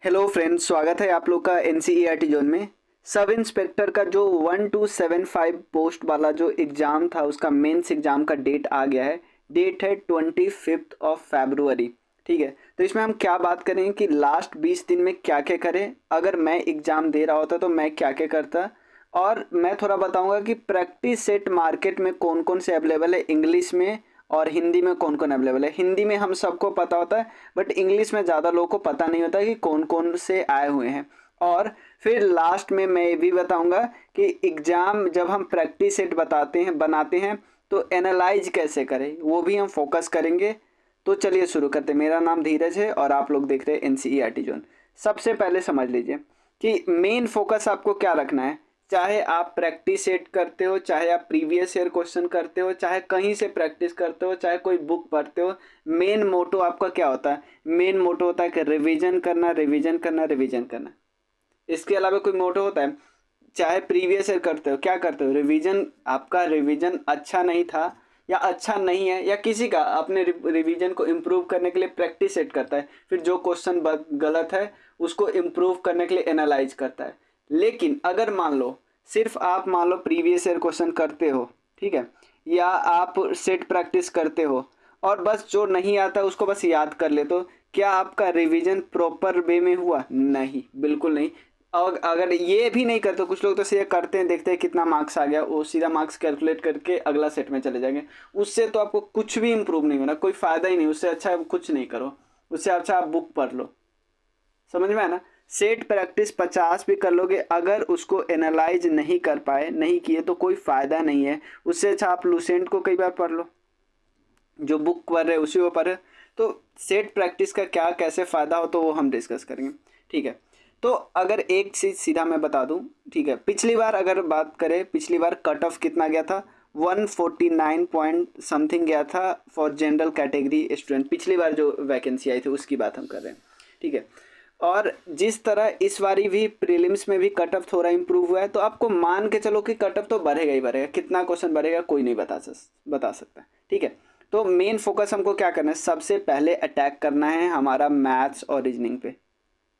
Hello friends, स्वागत है आप लोग का एनसीईआरटी जोन में। सब इंस्पेक्टर का जो 1275 पोस्ट वाला जो एग्ज़ाम था उसका मेंस एग्ज़ाम का डेट आ गया है। डेट है 25 फरवरी। ठीक है, तो इसमें हम क्या बात करेंगे कि लास्ट 20 दिन में क्या क्या करें। अगर मैं एग्ज़ाम दे रहा होता तो मैं क्या क्या करता, और मैं थोड़ा बताऊंगा कि प्रैक्टिस सेट मार्केट में कौन कौन से अवेलेबल है इंग्लिश में, और हिंदी में कौन कौन अवेलेबल है। हिंदी में हम सबको पता होता है, बट इंग्लिश में ज़्यादा लोगों को पता नहीं होता कि कौन कौन से आए हुए हैं। और फिर लास्ट में मैं ये भी बताऊंगा कि एग्ज़ाम जब हम प्रैक्टिस सेट बताते हैं बनाते हैं तो एनालाइज कैसे करें, वो भी हम फोकस करेंगे। तो चलिए शुरू करते हैं। मेरा नाम धीरज है और आप लोग देख रहे हैं एनसीईआरटी जोन। सबसे पहले समझ लीजिए कि मेन फोकस आपको क्या रखना है। चाहे आप प्रैक्टिस सेट करते हो, चाहे आप प्रीवियस ईयर क्वेश्चन करते हो, चाहे कहीं से प्रैक्टिस करते हो, चाहे कोई बुक पढ़ते हो, मेन मोटो आपका क्या होता है? मेन मोटो होता है कि रिवीजन करना, रिवीजन करना, रिवीजन करना। इसके अलावा कोई मोटो होता है? चाहे प्रीवियस ईयर करते हो, क्या करते हो? रिवीजन। आपका रिवीजन अच्छा नहीं था या अच्छा नहीं है, या किसी का अपने रिवीजन को इम्प्रूव करने के लिए प्रैक्टिस सेट करता है, फिर जो क्वेश्चन गलत है उसको इम्प्रूव करने के लिए एनालाइज करता है। लेकिन अगर मान लो सिर्फ आप मान लो प्रीवियस ईयर क्वेश्चन करते हो, ठीक है, या आप सेट प्रैक्टिस करते हो और बस जो नहीं आता उसको बस याद कर ले, तो क्या आपका रिवीजन प्रॉपर वे में हुआ? नहीं, बिल्कुल नहीं। और अगर ये भी नहीं करते, कुछ लोग तो सीधे करते हैं, देखते हैं कितना मार्क्स आ गया, वो सीधा मार्क्स कैलकुलेट करके अगला सेट में चले जाएंगे। उससे तो आपको कुछ भी इंप्रूव नहीं होना, कोई फायदा ही नहीं। उससे अच्छा आप कुछ नहीं करो, उससे अच्छा आप बुक पढ़ लो। समझ में आया ना? सेट प्रैक्टिस 50 भी कर लोगे, अगर उसको एनालाइज नहीं कर पाए, नहीं किए, तो कोई फायदा नहीं है। उससे अच्छा आप लूसेंट को कई बार पढ़ लो, जो बुक पढ़ रहे उसी को पढ़े। तो सेट प्रैक्टिस का क्या कैसे फ़ायदा हो तो वो हम डिस्कस करेंगे। ठीक है, तो अगर एक चीज़ सीधा मैं बता दूं, ठीक है, पिछली बार अगर बात करें, पिछली बार कट ऑफ कितना गया था? 149 पॉइंट समथिंग गया था फॉर जनरल कैटेगरी स्टूडेंट। पिछली बार जो वैकेंसी आई थी उसकी बात हम कर रहे हैं। ठीक है, और जिस तरह इस बारी भी प्रीलिम्स में भी कट ऑफ थोड़ा इंप्रूव हुआ है, तो आपको मान के चलो कि कट ऑफ तो बढ़ेगा ही बढ़ेगा। कितना क्वेश्चन बढ़ेगा कोई नहीं बता सकता। ठीक है, तो मेन फोकस हमको क्या करना है? सबसे पहले अटैक करना है हमारा मैथ्स और रीजनिंग पे।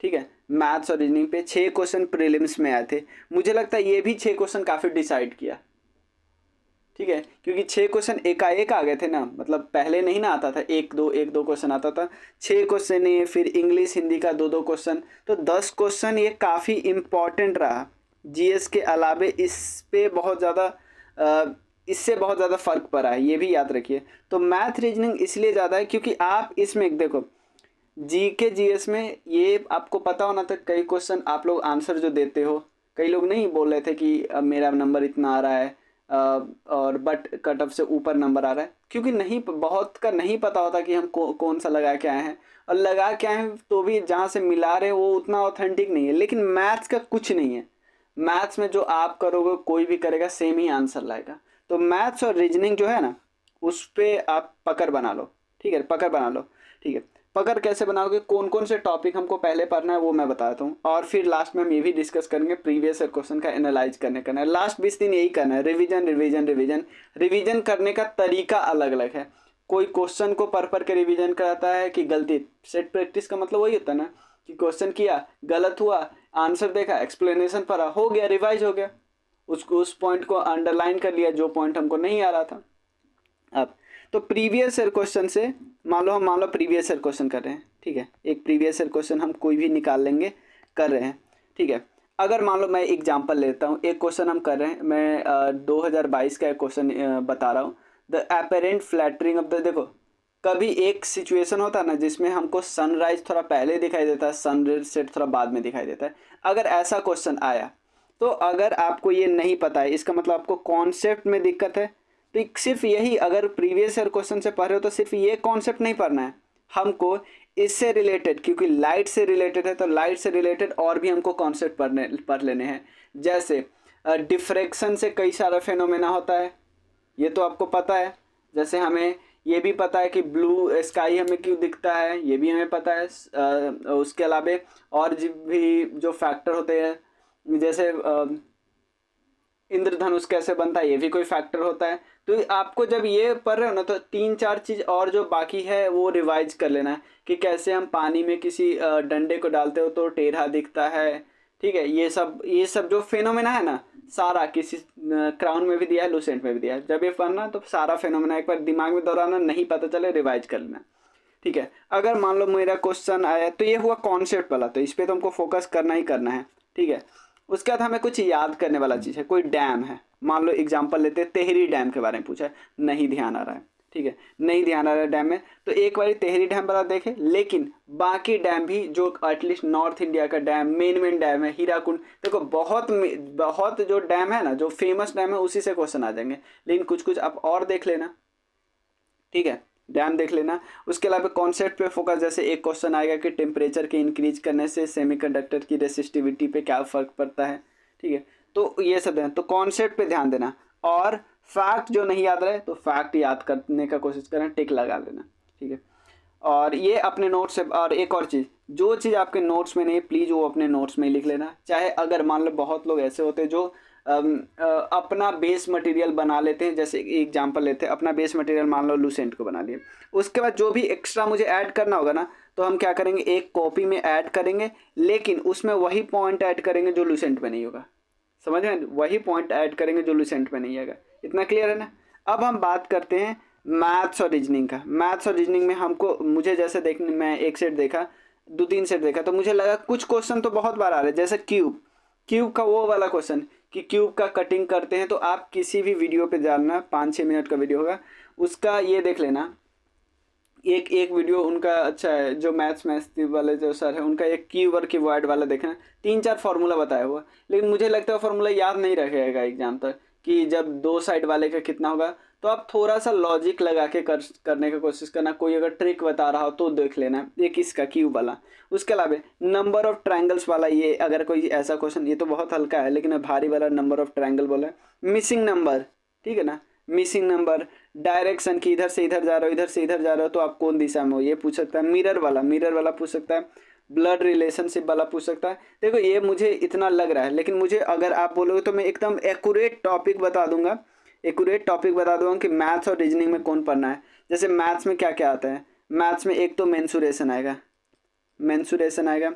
ठीक है, मैथ्स और रीजनिंग पे 6 क्वेश्चन प्रीलिम्स में आए थे। मुझे लगता है ये भी 6 क्वेश्चन काफ़ी डिसाइड किया। ठीक है, क्योंकि 6 क्वेश्चन एकाएक आ गए थे ना, मतलब पहले नहीं ना आता था, एक दो क्वेश्चन आता था। 6 क्वेश्चन ये, फिर इंग्लिश हिंदी का दो दो क्वेश्चन, तो 10 क्वेश्चन ये काफ़ी इम्पॉर्टेंट रहा। जीएस के अलावे इस पे बहुत ज़्यादा इससे बहुत ज़्यादा फर्क पड़ा है, ये भी याद रखिए। तो मैथ रीजनिंग इसलिए ज़्यादा है क्योंकि आप इसमें देखो, जी के जीएस में ये आपको पता होना था, कई क्वेश्चन आप लोग आंसर जो देते हो, कई लोग नहीं बोल रहे थे कि मेरा नंबर इतना आ रहा है, और बट कट ऑफ से ऊपर नंबर आ रहा है, क्योंकि नहीं, बहुत का नहीं पता होता कि हम कौन सा लगा के आए हैं, और लगा के आए हैं तो भी जहाँ से मिला रहे हैं वो उतना ऑथेंटिक नहीं है। लेकिन मैथ्स का कुछ नहीं है। मैथ्स में जो आप करोगे कोई भी करेगा सेम ही आंसर लाएगा। तो मैथ्स और रीजनिंग जो है ना, उस पे आप पकड़ बना लो। ठीक है, पकड़ बना लो। ठीक है, पकड़ कैसे बनाओगे, कौन कौन से टॉपिक हमको पहले पढ़ना है वो मैं बताता हूँ, और फिर लास्ट में हम ये भी डिस्कस करेंगे प्रीवियस ईयर क्वेश्चन का एनालाइज करना है। लास्ट 20 दिन यही करना है, रिवीजन रिवीजन रिवीजन। रिवीजन करने का तरीका अलग अलग है। कोई क्वेश्चन को पढ़ के रिवीजन कराता है कि गलती। सेट प्रैक्टिस का मतलब वही होता है ना, कि क्वेश्चन किया, गलत हुआ, आंसर देखा, एक्सप्लेनेशन पढ़ा, हो गया, रिवाइज हो गया, उसको उस पॉइंट को अंडरलाइन कर लिया जो पॉइंट हमको नहीं आ रहा था। अब तो प्रीवियस ईयर क्वेश्चन से मान लो प्रीवियस ईयर क्वेश्चन कर रहे हैं। ठीक है, एक प्रीवियस ईयर क्वेश्चन हम कोई भी निकाल लेंगे, कर रहे हैं। ठीक है, अगर मान लो मैं एग्जांपल लेता हूँ, एक क्वेश्चन हम कर रहे हैं, मैं 2022 का एक क्वेश्चन बता रहा हूँ। The apparent flattering of the, देखो, कभी एक सिचुएशन होता है ना जिसमें हमको सनराइज थोड़ा पहले दिखाई देता है, सनसेट थोड़ा बाद में दिखाई देता है। अगर ऐसा क्वेश्चन आया, तो अगर आपको ये नहीं पता है, इसका मतलब आपको कॉन्सेप्ट में दिक्कत है। तो सिर्फ यही, अगर प्रीवियस ईयर क्वेश्चन से पढ़ रहे हो तो सिर्फ ये कॉन्सेप्ट नहीं पढ़ना है हमको, इससे रिलेटेड, क्योंकि लाइट से रिलेटेड है तो लाइट से रिलेटेड और भी हमको कॉन्सेप्ट पढ़ लेने हैं। जैसे डिफ्रैक्शन से कई सारा फेनोमेना होता है, ये तो आपको पता है। जैसे हमें ये भी पता है कि ब्लू स्काई हमें क्यों दिखता है, ये भी हमें पता है। उसके अलावा और भी जो फैक्टर होते हैं, जैसे इंद्रधनुष कैसे बनता है, ये भी कोई फैक्टर होता है। तो आपको जब ये पढ़ रहे हो ना तो 3-4 चीज और जो बाकी है वो रिवाइज कर लेना है कि कैसे हम पानी में किसी डंडे को डालते हो तो टेढ़ा दिखता है। ठीक है, ये सब जो फेनोमेना है ना, सारा किसी क्राउन में भी दिया है, लूसेंट में भी दिया है। जब ये पढ़ना तो सारा फेनोमेना एक बार दिमाग में दोहराना, नहीं पता चले रिवाइज कर लेना। ठीक है, अगर मान लो मेरा क्वेश्चन आया तो ये हुआ कॉन्सेप्ट वाला, तो इस पे तो हमको फोकस करना ही करना है। ठीक है, उसके बाद हमें कुछ याद करने वाला चीज़ है। कोई डैम है, मान लो एग्जांपल लेते हैं, तेहरी डैम के बारे में पूछा है, नहीं ध्यान आ रहा है। ठीक है, नहीं ध्यान आ रहा है डैम में, तो एक बार तेहरी डैम वाला देखे, लेकिन बाकी डैम भी जो एटलीस्ट नॉर्थ इंडिया का डैम, मेन डैम है हीराकुंड, देखो बहुत बहुत जो डैम है ना, जो फेमस डैम है उसी से क्वेश्चन आ जाएंगे, लेकिन कुछ कुछ आप और देख लेना। ठीक है, डैम देख लेना। उसके अलावा कॉन्सेप्ट पे फोकस, जैसे एक क्वेश्चन आएगा कि टेम्परेचर के इंक्रीज करने से सेमीकंडक्टर की रेसिस्टिविटी पे क्या फ़र्क पड़ता है। ठीक है, तो ये सब देना, तो कॉन्सेप्ट पे ध्यान देना। और फैक्ट जो नहीं याद रहे तो फैक्ट याद करने का कोशिश करना, टिक लगा लेना। ठीक है, और ये अपने नोट्स से, और एक और चीज़, जो चीज़ आपके नोट्स में नहीं प्लीज़ वो अपने नोट्स में ही लिख लेना। चाहे अगर मान लो बहुत लोग ऐसे होते हैं जो अपना बेस मटेरियल बना लेते हैं, जैसे एग्जांपल लेते हैं, अपना बेस मटेरियल मान लो लूसेंट को बना लिए, उसके बाद जो भी एक्स्ट्रा मुझे ऐड करना होगा ना, तो हम क्या करेंगे, एक कॉपी में ऐड करेंगे, लेकिन उसमें वही पॉइंट ऐड करेंगे जो लूसेंट में नहीं होगा। समझ रहे हैं, वही पॉइंट ऐड करेंगे जो लूसेंट में नहीं आएगा। इतना क्लियर है ना। अब हम बात करते हैं मैथ्स और रीजनिंग का। मैथ्स और रीजनिंग में हमको, मुझे जैसे देखने, मैं एक सेट देखा, 2-3 सेट देखा, तो मुझे लगा कुछ क्वेश्चन तो बहुत बार आ रहे हैं, जैसे क्यूब, क्यूब का वो वाला क्वेश्चन कि क्यूब का कटिंग करते हैं, तो आप किसी भी वीडियो पे जाना, 5-6 मिनट का वीडियो होगा, उसका ये देख लेना, एक एक वीडियो उनका अच्छा है, जो मैथ्स वाले जो सर है उनका, एक क्यूब और क्यूबॉइड वाला देखना, 3-4 फार्मूला बताया हुआ, लेकिन मुझे लगता है फार्मूला याद नहीं रखेगा एग्जाम तक कि जब 2 साइड वाले का कितना होगा। तो आप थोड़ा सा लॉजिक लगा के करने का कोशिश करना, कोई अगर ट्रिक बता रहा हो तो देख लेना, एक इसका क्यूब वाला। उसके अलावा नंबर ऑफ ट्रायंगल्स वाला, ये अगर कोई ऐसा क्वेश्चन, ये तो बहुत हल्का है लेकिन भारी वाला, नंबर ऑफ ट्रायंगल बोला है, मिसिंग नंबर, ठीक है ना, मिसिंग नंबर, डायरेक्शन की इधर से इधर जा रहे हो, इधर से इधर जा रहे हो तो आप कौन दिशा में हो, ये पूछ सकता है। मिरर वाला पूछ सकता है। ब्लड रिलेशनशिप वाला पूछ सकता है। देखो ये मुझे इतना लग रहा है, लेकिन मुझे अगर आप बोलोगे तो मैं एकदम एक्यूरेट टॉपिक बता दूंगा, कि मैथ्स और रीजनिंग में कौन पढ़ना है। जैसे मैथ्स में क्या क्या आता है, मैथ्स में एक तो मेंसुरेशन आएगा,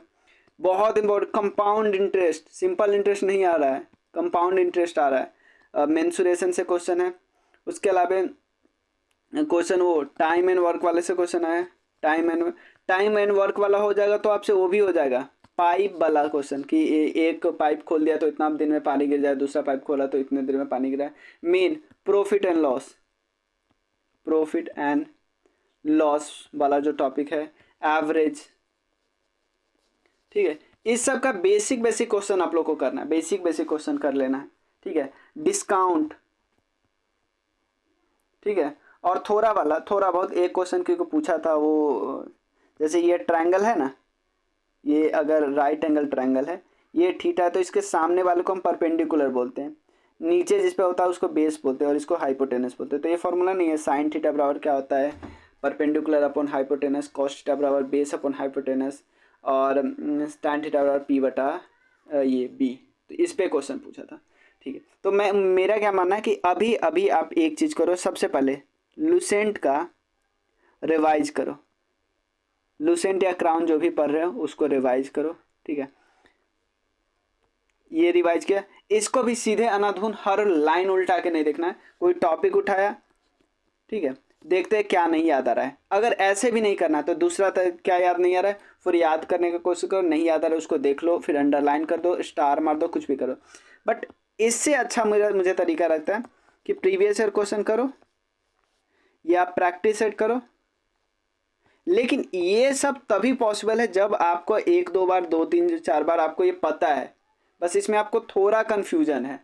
बहुत important. Compound interest, simple interest नहीं आ रहा है, कंपाउंड इंटरेस्ट आ रहा है, मेंसुरेशन से क्वेश्चन है। उसके अलावा क्वेश्चन वो टाइम एंड वर्क वाले से क्वेश्चन आया, टाइम एंड वर्क वाला हो जाएगा तो आपसे वो भी हो जाएगा, पाइप वाला क्वेश्चन कि एक पाइप खोल दिया तो इतना दिन में पानी गिर जाए, दूसरा पाइप खोला तो इतने दिन में पानी गिरा है। मेन प्रॉफिट एंड लॉस वाला जो टॉपिक है, एवरेज। ठीक है, इस सब का बेसिक क्वेश्चन आप लोग को करना है, बेसिक क्वेश्चन कर लेना है। ठीक है, डिस्काउंट, ठीक है, और थोड़ा बहुत एक क्वेश्चन क्योंकि पूछा था वो, जैसे ये ट्रायंगल है ना, ये अगर राइट एंगल ट्रायंगल है, ये थीटा है, तो इसके सामने वाले को हम परपेंडिकुलर बोलते हैं, नीचे जिस पे होता है उसको बेस बोलते हैं और इसको हाइपोटेनस बोलते हैं। तो ये फॉर्मूला नहीं है, साइन थीटा बराबर क्या होता है, perpendicular upon hypotenuse, cos theta बराबर बेस अपॉन हाइपोटेनस, और tan थीटा बराबर p बटा ये b। तो इस पे क्वेश्चन पूछा था। ठीक है, तो मेरा क्या मानना है कि अभी आप एक चीज़ करो, सबसे पहले लूसेंट का रिवाइज करो, लूसेंट या क्राउन जो भी पढ़ रहे हो उसको रिवाइज करो। ठीक है, ये रिवाइज किया, इसको भी सीधे अनाधुन हर लाइन उल्टा के नहीं देखना है, कोई टॉपिक उठाया, ठीक है, देखते हैं क्या नहीं याद आ रहा है। अगर ऐसे भी नहीं करना तो दूसरा क्या याद नहीं आ रहा है, फिर याद करने का कोशिश करो, नहीं याद आ रहा है उसको देख लो, फिर अंडरलाइन कर दो, स्टार मार दो, कुछ भी करो। बट इससे अच्छा मुझे तरीका लगता है कि प्रीवियस ईयर क्वेश्चन करो या प्रैक्टिस सेट करो। लेकिन ये सब तभी पॉसिबल है जब आपको 1-2 बार, 2-3-4 बार आपको ये पता है, बस इसमें आपको थोड़ा कन्फ्यूजन है,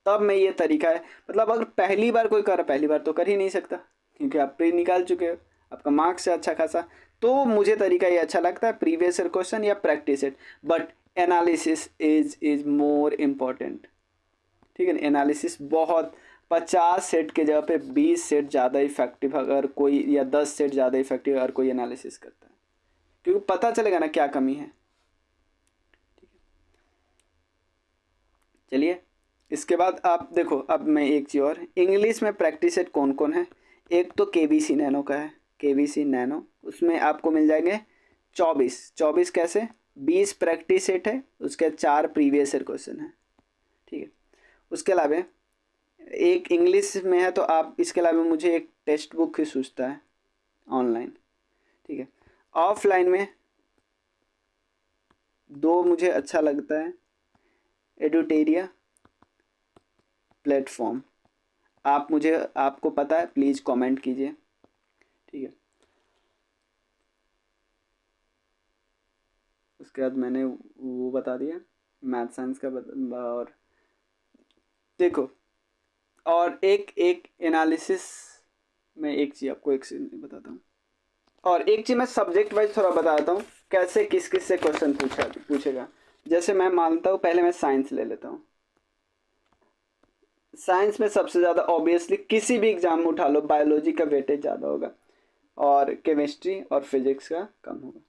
तब में ये तरीका है। मतलब अगर पहली बार कोई कर, पहली बार तो कर ही नहीं सकता क्योंकि आप प्री निकाल चुके हो, आपका मार्क्स है अच्छा खासा। तो मुझे तरीका ये अच्छा लगता है, प्रीवियस ईयर क्वेश्चन या practice set, but analysis is more important. ठीक है ना, एनालिसिस बहुत, 50 सेट के जगह पे 20 सेट ज़्यादा इफेक्टिव अगर कोई, या 10 सेट ज़्यादा इफेक्टिव अगर कोई एनालिसिस करता है, क्योंकि पता चलेगा ना क्या कमी है। ठीक है, चलिए इसके बाद आप देखो, अब मैं एक चीज़ और, इंग्लिश में प्रैक्टिस सेट कौन कौन है। एक तो केबीसी नैनो का है, केबीसी नैनो, उसमें आपको मिल जाएंगे 24 कैसे, 20 प्रैक्टिस सेट है, उसके 4 प्रीवियस ईयर क्वेश्चन है। ठीक है, उसके अलावा एक इंग्लिश में है, तो आप इसके अलावा मुझे एक टेक्स्ट बुक ही सूझता है ऑनलाइन। ठीक है, ऑफलाइन में दो मुझे अच्छा लगता है, एडुटेरिया प्लेटफॉर्म। आपको पता है, प्लीज़ कमेंट कीजिए। ठीक है, उसके बाद मैंने वो बता दिया मैथ साइंस का और देखो, और एक एक एनालिसिस में एक चीज़ आपको एक चीज़ बताता हूँ, और एक चीज़ मैं सब्जेक्ट वाइज थोड़ा बताता हूँ कैसे किस किस से क्वेश्चन पूछेगा। जैसे मैं मानता हूँ, पहले मैं साइंस ले लेता हूँ। साइंस में सबसे ज़्यादा ऑब्वियसली किसी भी एग्जाम में उठा लो, बायोलॉजी का वेटेज ज़्यादा होगा और केमिस्ट्री और फिजिक्स का कम होगा।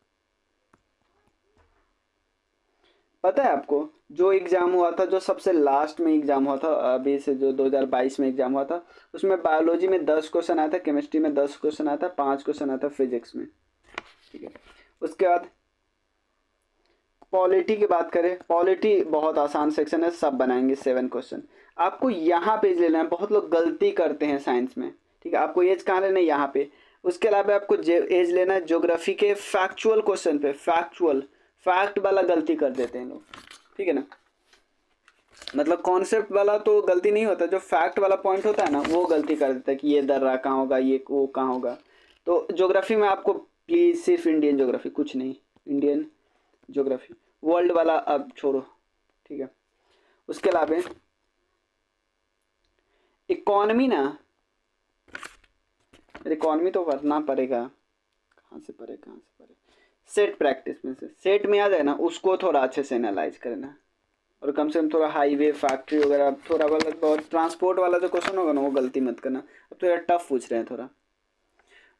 पता है आपको, जो एग्ज़ाम हुआ था, जो सबसे लास्ट में एग्ज़ाम हुआ था अभी से, जो 2022 में एग्ज़ाम हुआ था, उसमें बायोलॉजी में 10 क्वेश्चन आया था, केमिस्ट्री में 10 क्वेश्चन आया था, 5 क्वेश्चन आया था फिजिक्स में। ठीक है, उसके बाद पॉलिटी की बात करें, पॉलिटी बहुत आसान सेक्शन है, सब बनाएंगे 7 क्वेश्चन। आपको यहाँ पेज लेना है, बहुत लोग गलती करते हैं साइंस में। ठीक है, आपको एज कहाँ लेना है, यहाँ पे। उसके अलावा आपको एज लेना है ज्योग्राफी के फैक्चुअल क्वेश्चन पे, फैक्ट वाला गलती कर देते हैं लोग। ठीक है ना, मतलब कॉन्सेप्ट वाला तो गलती नहीं होता, जो फैक्ट वाला पॉइंट होता है ना, वो गलती कर देता है कि ये दर्रा कहाँ होगा, ये वो कहाँ होगा। तो ज्योग्राफी में आपको प्लीज़ सिर्फ इंडियन ज्योग्राफी, कुछ नहीं, इंडियन ज्योग्राफी, वर्ल्ड वाला अब छोड़ो। ठीक है, उसके अलावा इकॉनमी ना, इकॉनमी तो पढ़ना पड़ेगा, कहाँ से पढ़े, सेट प्रैक्टिस में से, सेट में आ जाए ना, उसको थोड़ा अच्छे से एनालाइज करना, और कम से कम थोड़ा हाईवे फैक्ट्री वगैरह थोड़ा वाला, बहुत ट्रांसपोर्ट वाला जो क्वेश्चन होगा ना, वो गलती मत करना। अब थोड़ा टफ पूछ रहे हैं थोड़ा।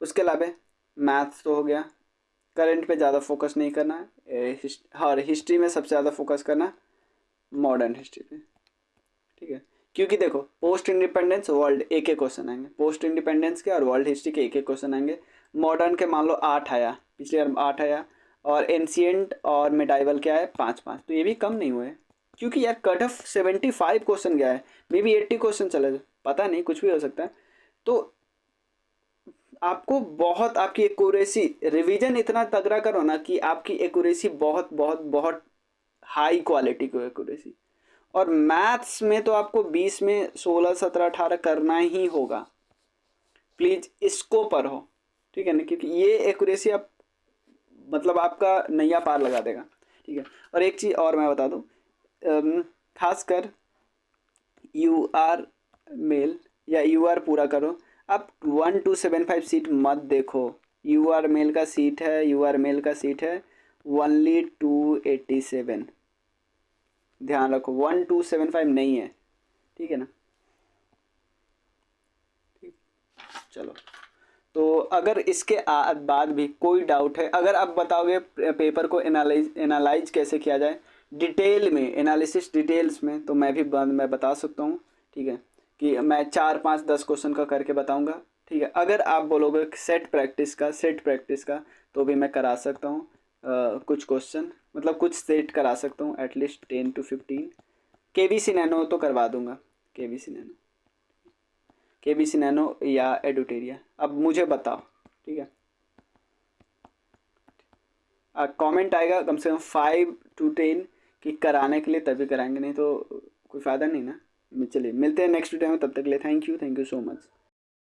उसके अलावा मैथ्स तो हो गया, करंट पे ज़्यादा फोकस नहीं करना है, और हिस्ट्री में सबसे ज़्यादा फोकस करना, मॉडर्न हिस्ट्री पे। ठीक है, क्योंकि देखो, पोस्ट इंडिपेंडेंस वर्ल्ड एक एक क्वेश्चन आएंगे, पोस्ट इंडिपेंडेंस के और वर्ल्ड हिस्ट्री के एक एक क्वेश्चन आएंगे। मॉडर्न के मान लो 8 आया, पिछले बार 8 आया, और एंशियंट और मिडाइवल क्या है 5-5, तो ये भी कम नहीं हुए, क्योंकि यार कट ऑफ 75 क्वेश्चन गया है, मे बी 80 क्वेश्चन चले जाए, पता नहीं, कुछ भी हो सकता है। तो आपको बहुत, आपकी एक्यूरेसी, रिवीजन इतना तगड़ा करो ना कि आपकी एक्यूरेसी बहुत बहुत बहुत हाई क्वालिटी की एक्यूरेसी। और मैथ्स में तो आपको 20 में 16 17 18 करना ही होगा, प्लीज इसको पढ़ो। ठीक है ना, क्योंकि ये एक्यूरेसी आप, मतलब आपका नैया पार लगा देगा। ठीक है, और एक चीज़ और मैं बता दूं, खासकर यू आर मेल या यू आर पूरा करो। आप 1275 सीट मत देखो, यू आर मेल का सीट है, यू आर मेल का सीट है ओनली 287, ध्यान रखो 1275 नहीं है। ठीक है ना, ठीक, चलो। तो अगर इसके बाद भी कोई डाउट है, अगर आप बताओगे पेपर को एनालाइज कैसे किया जाए डिटेल में, एनालिसिस डिटेल्स में, तो मैं भी मैं बता सकता हूँ। ठीक है, कि मैं 4 5 10 क्वेश्चन का करके बताऊँगा। ठीक है, अगर आप बोलोगे सेट प्रैक्टिस का, तो भी मैं करा सकता हूँ कुछ क्वेश्चन, मतलब कुछ सेट करा सकता हूँ, एटलीस्ट 10 to 15। केबीसी नैनो तो करवा दूंगा, केबीसी नैनो, केबीसी नैनो या एडुटेरिया, अब मुझे बताओ। ठीक है, कमेंट आएगा कम से कम 5 to 10 कि कराने के लिए, तभी कराएंगे, नहीं तो कोई फ़ायदा नहीं ना। चलिए मिलते हैं नेक्स्ट वीडियो में, तब तक के लिए थैंक यू सो मच।